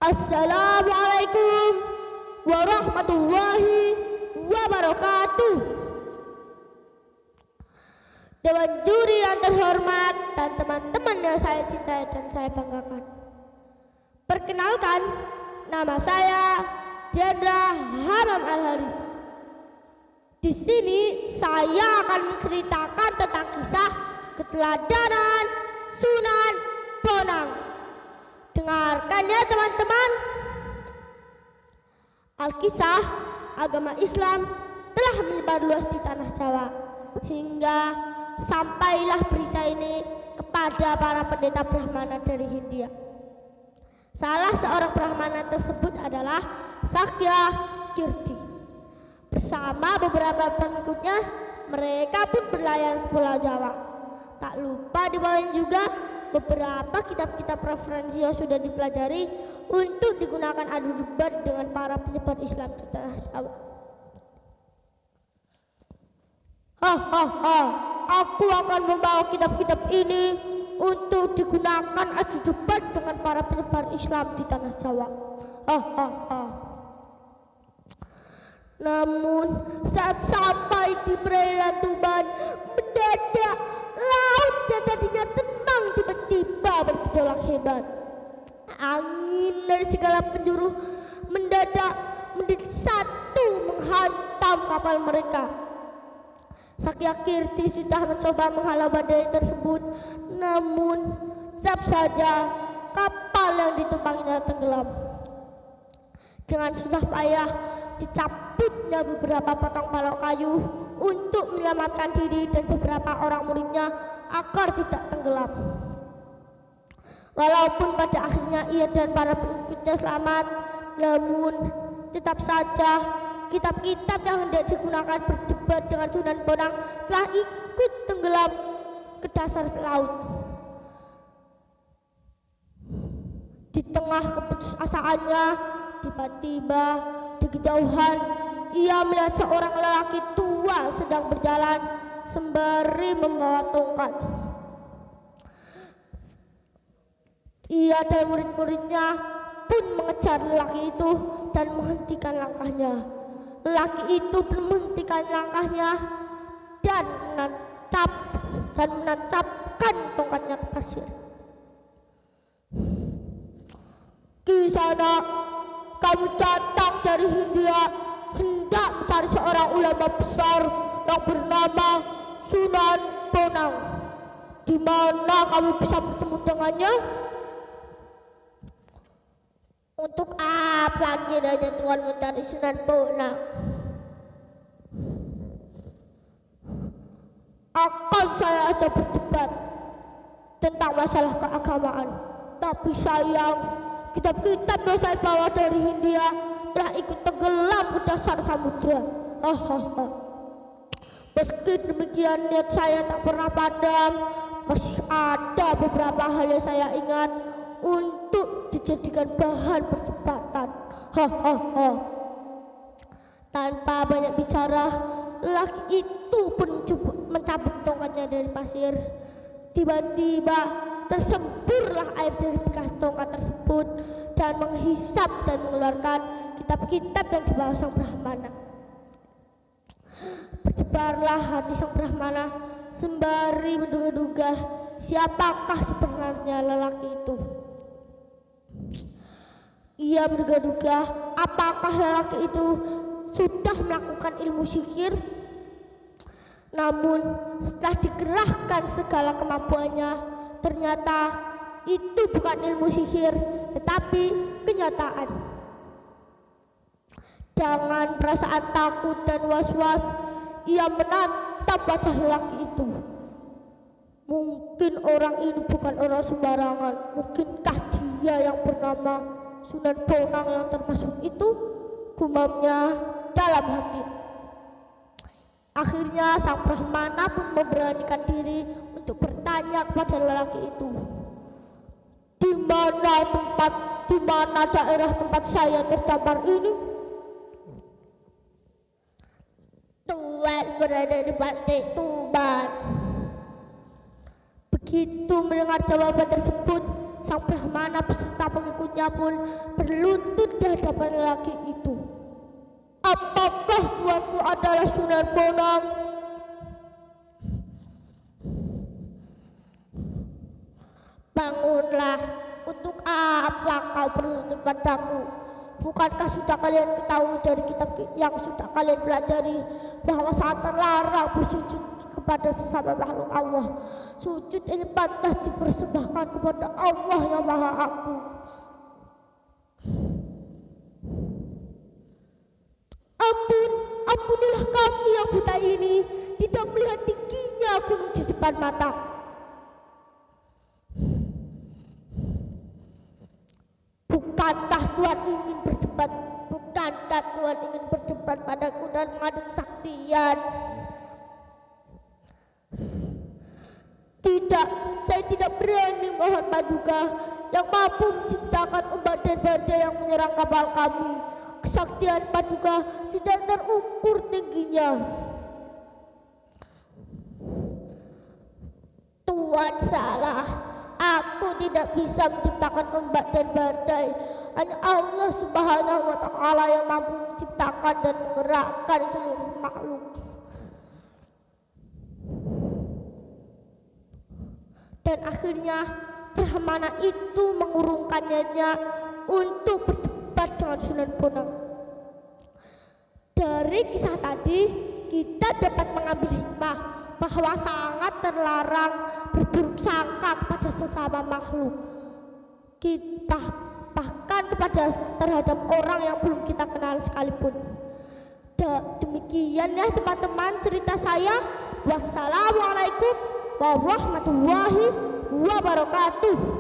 Assalamualaikum warahmatullahi wabarakatuh. Dewan juri yang terhormat dan teman-teman yang saya cintai dan saya banggakan. Perkenalkan, nama saya Jenderal Hamam Al-Haris. Di sini saya akan menceritakan tentang kisah keteladanan Sunan Bonang. Dengarkan ya teman-teman. Alkisah agama Islam telah menyebar luas di tanah Jawa hingga sampailah berita ini kepada para pendeta Brahmana dari Hindia. Salah seorang Brahmana tersebut adalah Sakya Kirti. Bersama beberapa pengikutnya, mereka pun berlayar ke Pulau Jawa. Tak lupa dibawain juga beberapa kitab-kitab referensi yang sudah dipelajari untuk digunakan adu debat dengan para penyebar Islam di tanah Jawa. Aku akan membawa kitab-kitab ini untuk digunakan adu debat dengan para penyebar Islam di tanah Jawa. Namun saat sampai di perairan Tuban, mendadak laut yang tadinya tenang tiba-tiba bergejolak hebat. Angin dari segala penjuru mendadak menjadi satu menghantam kapal mereka. Sakya Kirti sudah mencoba menghalau badai tersebut, namun tetap saja kapal yang ditumpanginya tenggelam. Dengan susah payah dicabutnya beberapa potong balok kayu untuk menyelamatkan diri dan beberapa orang muridnya agar tidak tenggelam. Walaupun pada akhirnya ia dan para pengikutnya selamat, namun tetap saja kitab-kitab yang hendak digunakan berdebat dengan Sunan Bonang telah ikut tenggelam ke dasar laut. Di tengah keputusasaannya, tiba-tiba di kejauhan ia melihat seorang lelaki tua sedang berjalan sembari membawa tongkat. Ia dan murid-muridnya pun mengejar lelaki itu dan menghentikan langkahnya. Lelaki itu pun menghentikan langkahnya dan menancapkan tongkatnya ke pasir. Kisana, kamu datang dari Hindia hendak mencari seorang ulama besar yang bernama Sunan Bonang. Di mana kamu bisa bertemu dengannya? Untuk apa kiranya Tuhan mencari Sunan Bonang? Akan saya ajak berdebat tentang masalah keagamaan, tapi sayang kitab-kitab yang saya bawa dari Hindia telah ikut tenggelam ke dasar samudra. Meski demikian niat saya tak pernah padam. Masih ada beberapa hal yang saya ingat untuk dijadikan bahan perdebatan. Tanpa banyak bicara, lelaki itu pun mencabut tongkatnya dari pasir. Tiba-tiba tersemburlah air dari bekas tongkat tersebut dan menghisap dan mengeluarkan kitab-kitab yang dibawa sang Brahmana. Berdebarlah hati sang Brahmana sembari menduga-duga siapakah sebenarnya lelaki itu. Ia menduga-duga apakah lelaki itu sudah melakukan ilmu sihir. Namun setelah dikerahkan segala kemampuannya, ternyata itu bukan ilmu sihir tetapi kenyataan. Dengan perasaan takut dan was-was, ia menatap wajah lelaki itu. Mungkin orang ini bukan orang sembarangan. Mungkinkah dia yang bernama Sunan Bonang yang termasuk itu? Gumamnya dalam hati. Akhirnya sang Brahmana pun memberanikan diri untuk bertanya kepada lelaki itu. Di mana daerah tempat saya terdampar ini? Tuhan berada di Pantai Tuban. Begitu mendengar jawaban tersebut, sang Brahmana beserta pengikut selanjutnya pun berlutut di hadapan lelaki itu. Apakah tuanku adalah Sunan Bonang? Bangunlah, untuk apa kau berlutut padaku? Bukankah sudah kalian ketahui dari kitab yang sudah kalian pelajari bahwa saat terlarang bersujud kepada sesama makhluk Allah, sujud ini pantas dipersembahkan kepada Allah yang Maha Agung. Ampunilah kami yang buta ini, tidak melihat tingginya gunung di depan mata. Bukankah Tuhan ingin berdebat? Bukankah Tuhan ingin berdebat padaku dan mengadu kesaktian? Tidak, saya tidak berani mohon Paduka yang mampu menciptakan ombak dan badai yang menyerang kapal kami. Kesaktian Paduka tidak terukur tingginya. Tuhan salah. Aku tidak bisa menciptakan ombak dan badai. Hanya Allah Subhanahu wa Ta'ala yang mampu menciptakan dan menggerakkan seluruh makhluk. Dan akhirnya Brahmana itu mengurungkan niatnya untuk berdebat dengan Sunan Bonang. Dari kisah tadi kita dapat mengambil hikmah bahwa sangat terlarang berburuk sangka kepada sesama makhluk, kita bahkan terhadap orang yang belum kita kenal sekalipun. Demikian ya teman-teman cerita saya. Wassalamualaikum warahmatullahi wabarakatuh.